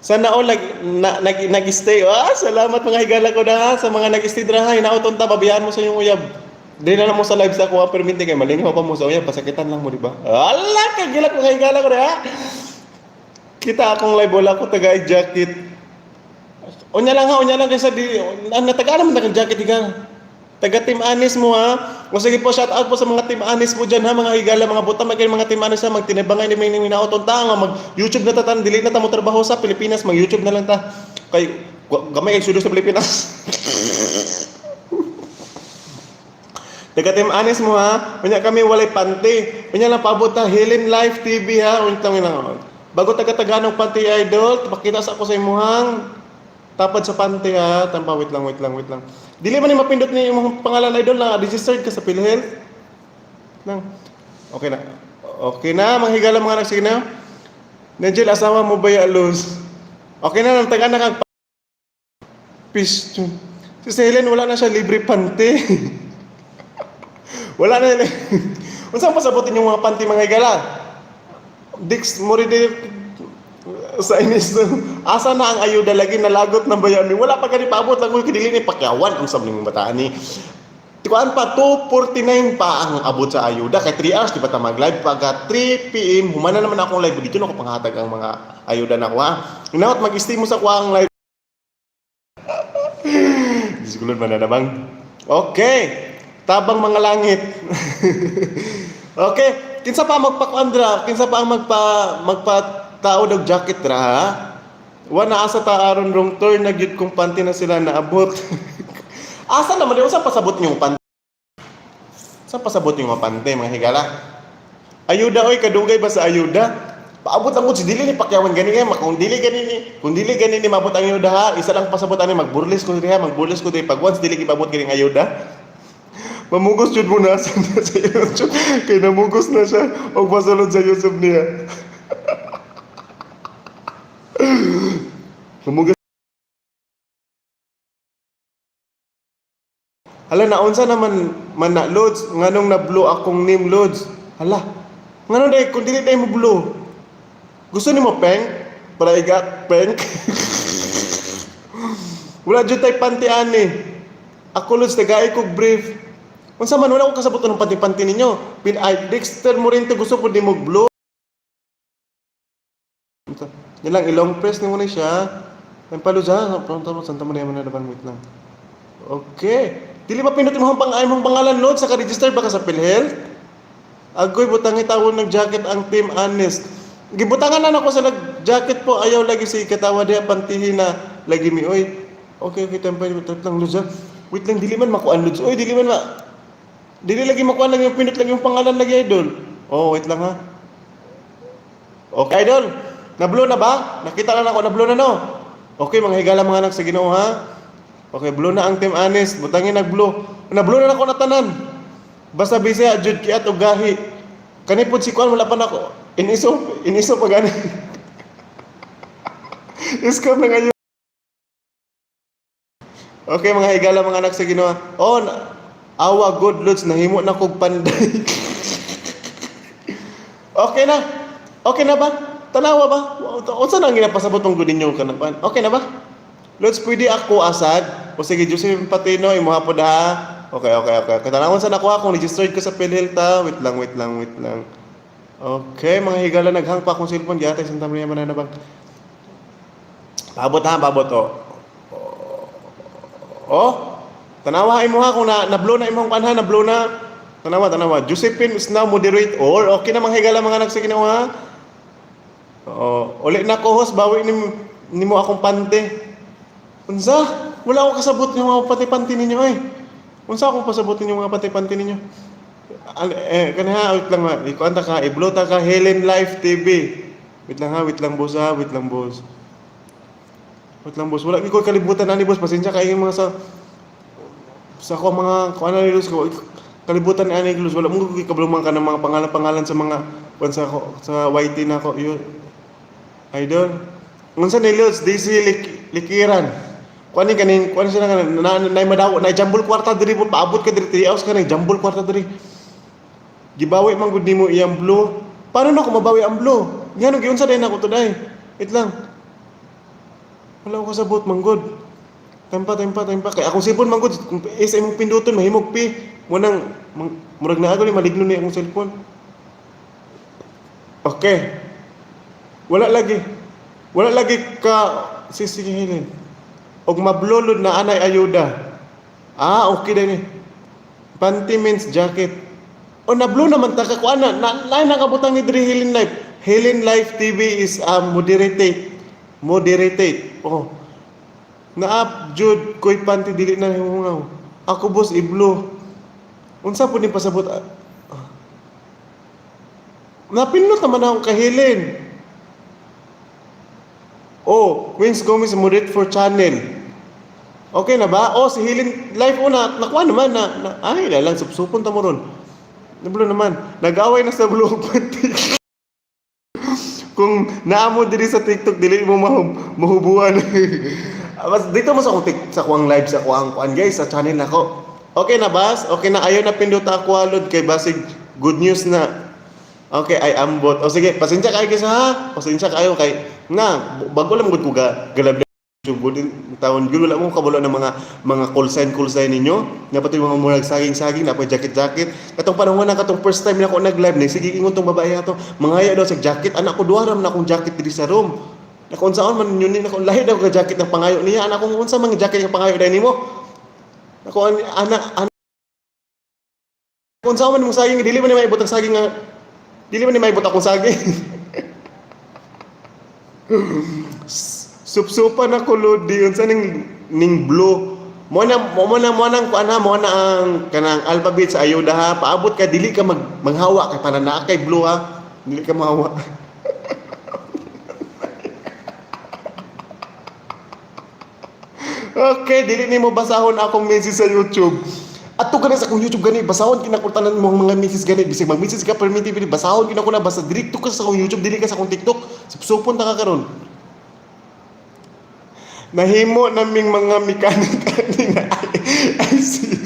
Sana all nag-stay. Salamat mga higala ko na sa mga nag-stay dra ha. Inauton ta babiyahan mo sa iyong uyab. Di na lang mo sa live sa kuha perminte kay malingaw pa mo sa uyab, pasakitan lang mo, di ba? Ala, kagila ko kay gala ko na ha. Kita akong live, wala ko tagay jacket. Unya lang kasi di natagala man kag jacket diga. Taga Team Anis mo ha. O sige po, shout out po sa mga Team Anis po diyan ha, mga higala, mga buta magkay mga Team Anis ha, magtinibangay ni may minaoton ta nga mag-YouTube na ta, dili na ta mo trabaho sa Pilipinas, mag-YouTube na lang ta. Kay gamay kay sudo sa Pilipinas. Taga Team Anis mo ha. Unya kami walay panty. Unya lang paabot ta Helen Live TV ha. Unya lang. Bago taga-taganong panty, idol, pakita sa ako sa imuhang tapad sa panty ha. Tampa, wait lang. Dili man ni mapindot ni imong pangalan, idol, na registered ka sa PhilHealth. Lang. Okay na, mga higala mga nagsige na. Nigel, asawa mo ba ya, Luz? Okay na, taga na kag fish. Si Helen wala na siya libre panty. Wala na. Unsa pasabotin yung mga panty, mga higala? Dix mo rin sa inis. Asa na ang ayuda lagi nalagot ng bayan ni? Wala pa gani paabot lang ko kidili ni pakyawan ang sabling bataan ni. Tikuan pa 2:49 pa ang abot sa ayuda kay 3 hours di ba ta mag-live pagka 3 PM humana naman akong live dito na ko panghatag ang mga ayuda na ko ha. Inawat mag-stay mo sa ko ang live. Diskulod man na bang. Okay. Tabang mga langit. Okay, kinsa pa magpakuandra, kinsa pa ang magpatao og jacket ra ha? Wa na asa ta aron wrong turn na gyud kung panty na sila naabot. Asa naman di usa pasabot yung panty. Sa pasabot yung mga panty, mga higala. Ayuda oy, kadugay ba sa ayuda? Paabot ang si dili ni pakyawan gani kay kung dili gani ni mabot ang ayuda ha, isa lang pasabot ani magburles ko diha, pag once dili gipabot gani ang ayuda. Mamugos jud mo na sa YouTube. Kay namugos na siya og masulod sa YouTube niya. Mamugos. Hala, naunsa naman man na Lods, nganong na-blow akong name Lods. Hala. Ngano day kung dili day mo blow. Gusto nimo peng para igat peng. Wala jud tay panty ani. Ako Lods tagay kog brief. Unsa man wala ko kasabot ng panty-panty ninyo. Dexter mo rin to gusto ko di mo blow. Yan lang ilong press ni mo na siya. Ang palo dyan. Santa Maria Mananaban, wait lang. Okay. Dili mapindot mo ang pangalan Lods sa ka-register baka sa PhilHealth. Agoy butang itawon ng jacket ang Team Honest. Gibutangan na ako sa nag-jacket po, ayaw lagi si katawa diha pantihi na lagi mi oy. Okay, okay, tampay lang Lods. Wait lang, dili man makuan Lods. Oy, dili lagi makuan lang yung pinot lagi yung pangalan lagi idol. Oh, wait lang ha. Okay idol, na-blow na ba? Nakita na ako na-blow na no. Okay, mga higala mga anak sa Ginoo ha. Okay, blow na ang Team Anis, butangin nag-blow. Na-blow na ako na tanan. Basta bisaya jud kiat og gahi. Kani pud si kuan wala pa nako. Iniso pa gani. Iskam na ngayon. Okay, mga higala mga anak sa Ginoo. Oh, awa good Lods, nahimo na kog panday. Okay na. Okay na ba? Tanawa ba? Unsa nang ginapasabot mong good ninyo kanapan? Okay na ba? Lods, pwede ako asad? O sige, Joseph Patino, imuha po ha. Okay. Katanawon sa nakuha kung registered ko sa PhilHealth ha. Wait lang. Okay, mga higala, naghang pa akong cellphone. Giyatay, Santa Maria Mananabang. Paabot ha, Oh, tanawa imuha kung na-blow na imong kanha, na-blow na. Tanawa. Josephine is now moderator. Okay na mga higala, mga anak sa Ginoo ha. Ulit na ko host, bawi nimo akong pante. Unsa? Wala ako kasabot yung mga pati-panti ninyo eh. Unsa akong pasabot ninyo mga pati-panti ninyo? Kanaha, wait lang ha. Ikuan ta ka, iblota ka, Helen Life TV. Wait lang boss. Wala ko kalibutan na ni boss. Pasensya kayo mga sa ko mga kuan na ni Luz ko. Kalibutan ni ani Luz. Wala mo ko kabluman ka ng mga pangalan sa mga sa YT na ko. Idol. Unsa ni Luz, DC Likiran. Kuan sila na madawo na jambol kwarta diri po paabot ka diri 3 hours ka na jambol kwarta diri. Gibawi man gud nimo iyang blue. Paano na ko mabawi ang blue? Ngano giunsa day nako today? Wait lang. Wala ko sabot manggod. Tempa kay akong cellphone manggod kung isa imong pinduton mahimog pi. Munang murag na agol maligno ni akong cellphone. Okay. Wala lagi ka sisigihin. Og mablolod na anay ayuda. Okay din eh. Panty means jacket. O na-blow naman ta ka kuan na nakabutang ni diri Helen Life. Helen Life TV is moderated. Naap jud koy panty dili na hungaw. Ako boss i-blow. Unsa pud ni pasabot? Napindot naman akong kahilin. Queens Gomez moderate for channel. Okay na ba? Si Helen Live nakuha naman na ay lalang supsupon ta mo ron. Nablo naman. Nag-away na sa blue panty. Kung naamo diri sa TikTok dili mo mahubuan. Dito mo sa akong live sa kuan guys sa channel nako. Okay na bas? Okay na ayo na pindot ako alod kay basig good news na. Okay, I ambot. Sige, pasensya kayo guys ha. Pasensya kayo kay bago lang gud ko galab YouTube taon gyud wala mo kabalo ng mga call sign ninyo. Nga pati mga murag saging na pa jacket. Katong panahon na katong first time na ako nag-live na sige ingon tong babae ato. Mangaya daw sa jacket. Anak ko duha ram na akong jacket diri sa room. Nakon saon man yun ni nako lahi daw ka jacket ng pangayo niya. Anak ko unsa man jacket ng pangayo dai nimo? Nako anak kung saan man mong saging, dili man ni maibot ang saging nga, dili man ni maibot akong saging. Supsupan ako lodi, unsa ning blue. Mo na ang kanang alphabet sa ayuda ha. Paabot ka, dili ka manghawa kay panana kay blue ha. Dili ka mahawa. Okay, dili nimo basahon akong message sa YouTube. Ato gani sa akong YouTube gani basahon kinakultanan mo mga message gani bisig mag-message ka permitted basahon kinako na basta direkto ka sa akong YouTube dili ka sa akong TikTok. Supsupon ta ka karon. Nahimo naming mga mekanik ani na I see.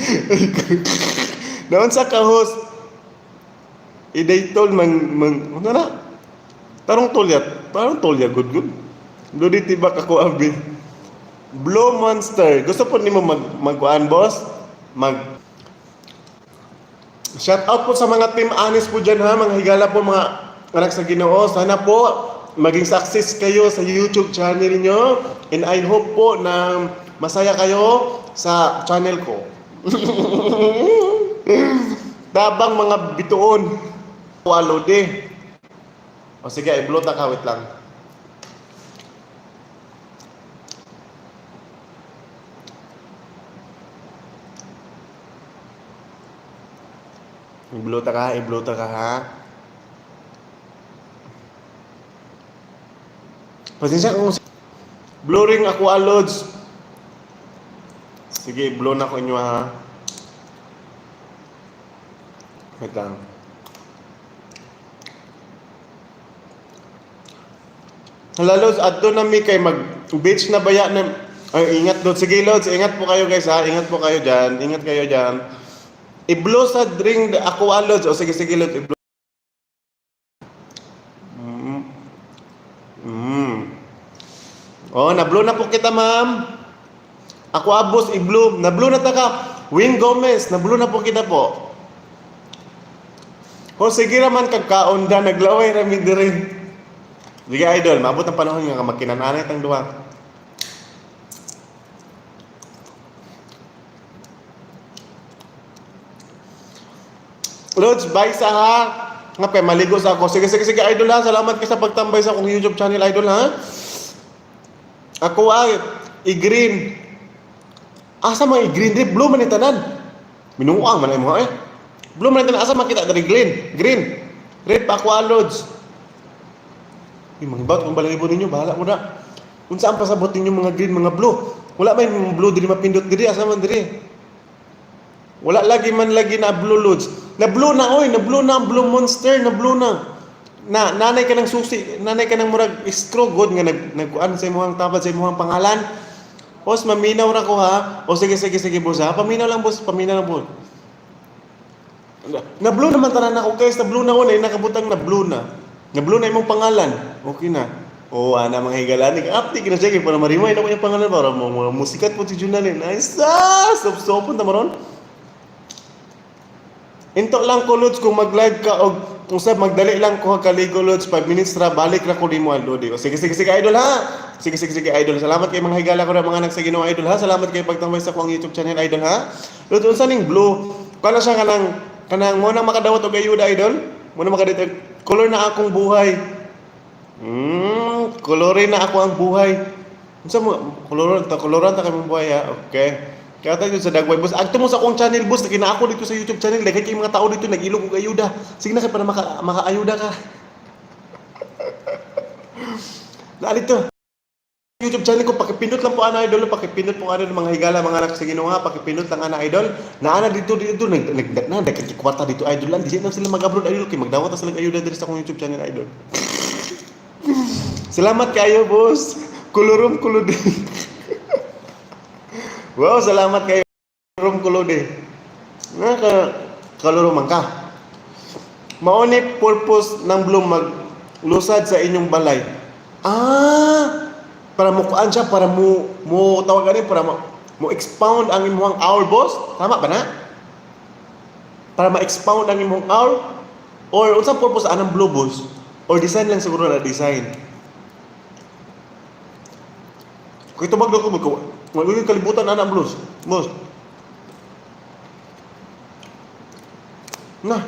Naon sa ka host? Idaytol ano na? Parang tolya good. Dodi tibak ako abi. Blue Monster. Gusto po nimo magkuan boss? Shout out po sa mga Team Anis po dyan ha, mga higala po mga anak sa Ginoo. Sana po maging success kayo sa YouTube channel niyo and I hope po na masaya kayo sa channel ko. Tabang mga bituon. Walode. O sige, i-blow ta ka, wait lang. I-blow ta ka ha. Pasensya kung blurring ako loads. Sige, blow na ko inyo ha. Wait lang. Hala loads, adto na mi kay mag-beach na baya na. Ay, ingat loads. Sige loads, ingat po kayo guys ha. Ingat po kayo dyan. Ingat kayo dyan. I-blow sa drink ako loads. O sige loads, i-blow. Oh, na-blow na po kita, ma'am. Ako abos, i-blow. Na-blow na ta ka. Win Gomez, na-blow na po kita po. O sige raman kagkaunda, naglaway rami diri. Sige idol, maabot ang panahon nga magkinananay tang duha. Lods, bye sa ha. Nga kay maligo sa ako. Sige idol ha. Salamat ka sa pagtambay sa akong YouTube channel idol ha. Ako ay i-green. Asa man i-green di blue man itanan. Minuang man ay mo eh. Blue man itanan asa makita dari green. Red pa ako lods. Mangibaw kung balahibo ninyo, bahala mo na. Kung saan pasabot ninyo mga green, mga blue. Wala man yung blue diri mapindot diri asa man diri. Wala lagi na blue loads. Na blue na ang blue monster, na blue na. Nanay ka ng susi, nanay ka ng murag screw god nga nagkuan sa imong tabad sa imong pangalan. Boss, maminaw ra ko ha. O sige boss ha. Paminaw lang boss. Na blue naman tanan ako guys, na blue na una, nakabutang na blue na. Na blue na imong pangalan. Okay na. O ana mga higalan, apti kina sige para marimay na ko yung pangalan para mo musikat po si Junalin. Nice. Stop ta maron. Into lang ko lods kung mag-live ka og usab magdali lang ko kaligo lods 5 minutes ra balik ra ko nimo Lodi. O sige idol ha. Sige idol. Salamat kay mga higala ko ra mga nagsaginaw idol ha. Salamat kay pagtambay sa akong YouTube channel idol ha. Lods unsa ning blue? Kana siya kanang mo na makadawat og ayuda idol. Mo na makadawat color na akong buhay. Kolorin na ako ang buhay. Unsa mo koloran ta kay mong buhay ha. Okay. Kaya tayo sa Dagway boss. Agto mo sa akong channel boss, nakina ako dito sa YouTube channel. Daghan kay mga tao dito nag-ilog og ayuda. Sige na kay para maka-ayuda ka. Dito. YouTube channel ko pakipindot lang po ana idol, pakipindot po ano mga higala mga anak sa Ginoo ha, pakipindot lang ana idol. Naana dito nagdaghan kwarta dito idol lang. Di na sila mag-abroad idol kay magdawat sa sila ayuda diri sa akong YouTube channel idol. Salamat kayo boss. Kulurum kuludi. Wow, salamat kayo. Kulurum kuludi. Kulurum man ka. Mauni purpose ng bloom maglusad sa inyong balay. Para mo kuan siya, para mo tawag ani para mo expound ang imong owl boss. Tama ba na? Para ma-expound ang imong owl or unsa purpose anang blue boss? Or design lang siguro na design. Kung ito magdo ko magiging kalibutan anak blues. Boss. Nah.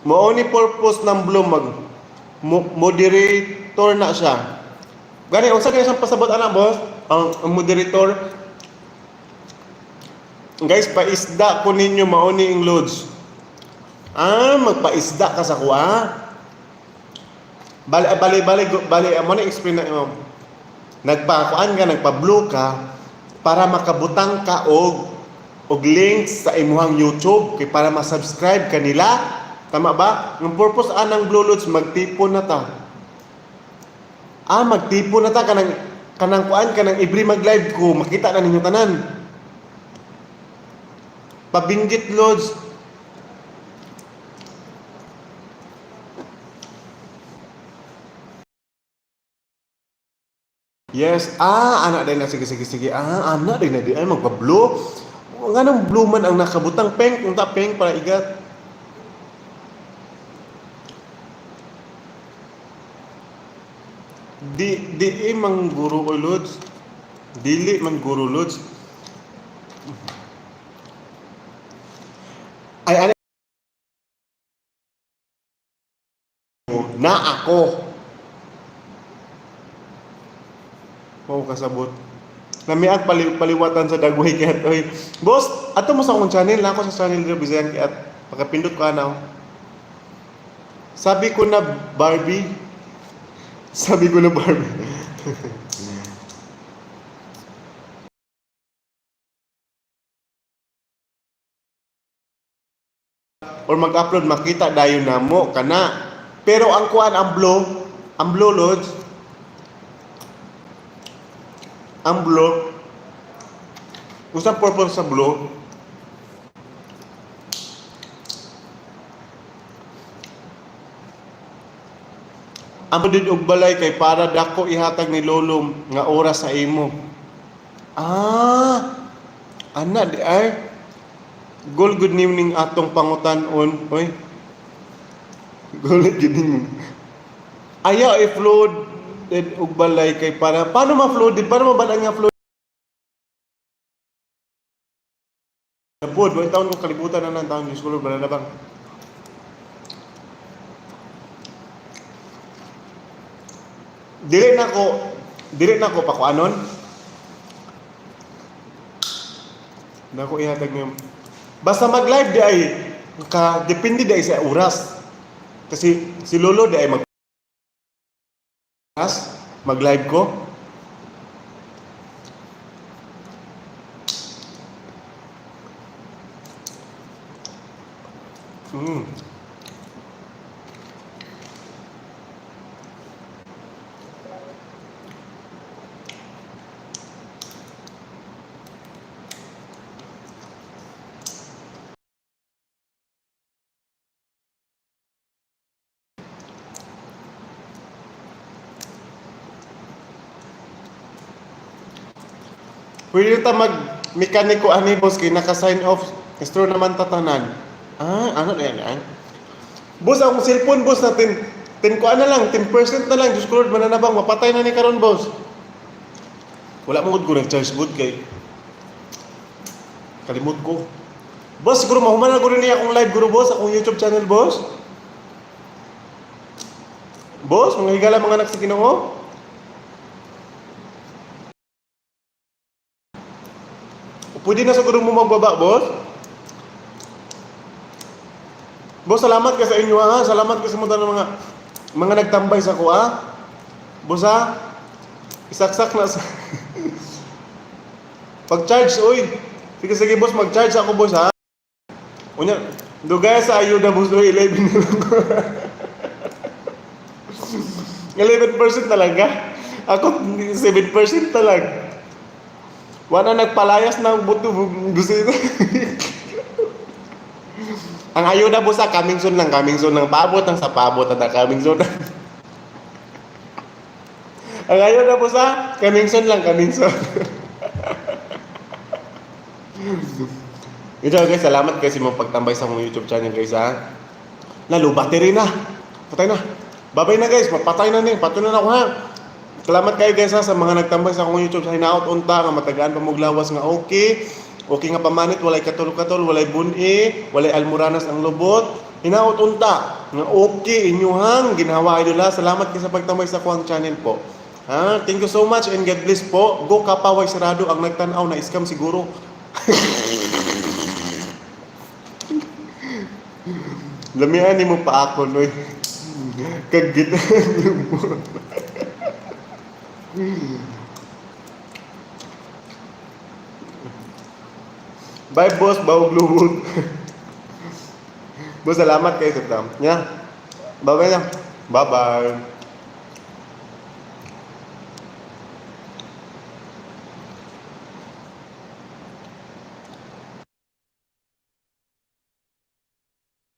Mao ni purpose ng Bloom moderator na siya. Gani unsa kay isang pasabot ana boss? Ang moderator guys, paisda ko ninyo mao ni ing loads. Magpaisda ka sa kuha. Bali amo na explain na nagpakuan ka, nagpa-blue ka para makabutang ka og links sa imuhang YouTube kay para ma-subscribe kanila. Tama ba? Ang purpose anang Blue Loads magtipon na ta. Magtipon na ta kanang kuan kanang every mag-live ko makita na ninyo tanan. Pabinggit Loads. Yes. Anak din na sige. Anak din na di ay magpa-blue. Nganong blue man ang nakabutang pink, unta pink para igat. Di mang guro o Lods. Dili man guro Lods. Ay ano na ako. Mao kasabot. Namiat paliwatan sa dagway kaya oy. Boss, ato mo sa akong channel, na ako sa channel dito Bisayan kaya pagkapindot ko ana. Sabi ko na Barbie. Sabi ko na Barbie. Or mag-upload makita dayon namo kana. Pero ang kuan ang blow Lods. Ang blow. Usa purpose sa blow. Ang pudid og balay kay para dako ihatag ni lolo nga oras sa imo. Ana di ay. Good evening atong pangutan-on. Oy. Good evening. Ayaw i-flood og balay kay para paano ma-flooded? Paano mabalaan nga flood? Napod, taon ko kalibutan na ng taon Diyos ko, wala na bang? Dili na ko pakuanon. Nako ihatag niyo. Basta mag-live di ay depende di ay sa oras. Kasi si Lolo di ay mag-live ko. Pwede ta mag-mekaniko ani boss kay naka-sign off. Store naman tatanan. Ano na yan? Boss, akong cellphone boss natin 10 ko na lang, 10% na lang. Diyos ko Lord, mananabang, mapatay na ni karon boss. Wala mo ko nag-charge good kay kalimut ko. Boss, siguro mahuman na guro niya akong live guro boss, akong YouTube channel boss. Boss, mga higala mga anak sa Ginoo. Pwede na siguro mo magbaba, boss? Boss, salamat ka sa inyo, ha? Salamat ka sa mga nagtambay sa ko, ha? Boss, ha? Isaksak na sa... Pag-charge, uy. Sige, boss, mag-charge ako, boss, ha? Unya, dugay sa ayuda, boss, uy, 11 na lang ko. 11% talaga. Ako, 7% talaga. Wala nagpalayas ng buto gusto ito. Ang ayuda po sa coming soon lang paabot ng sa paabot at coming soon. Ang ayuda po sa coming soon. Ito guys, salamat kasi mo pagtambay sa mong YouTube channel guys ha. Lalo battery na. Patay na. Babay na guys, mapatay na ni. Patay na ako ha. Salamat kayo guys ha, sa mga nagtambay sa akong YouTube sa hinaot unta nga matagaan pa moglawas nga okay nga pamanit, walay katol-katol, walay buni, walay almoranas ang lubot. Hinaot unta nga okay inyuhang ginawa idol ha. Salamat kayo sa pagtambay sa akong channel po. Ha, thank you so much and God bless po. Go Kapaway Sarado ang nagtanaw na scam siguro. Lamian mo pa ako noy. Kagit. Bye boss, bawag lubot. Boss, salamat kayo sa tam. Yeah. Bye-bye lang. Bye-bye.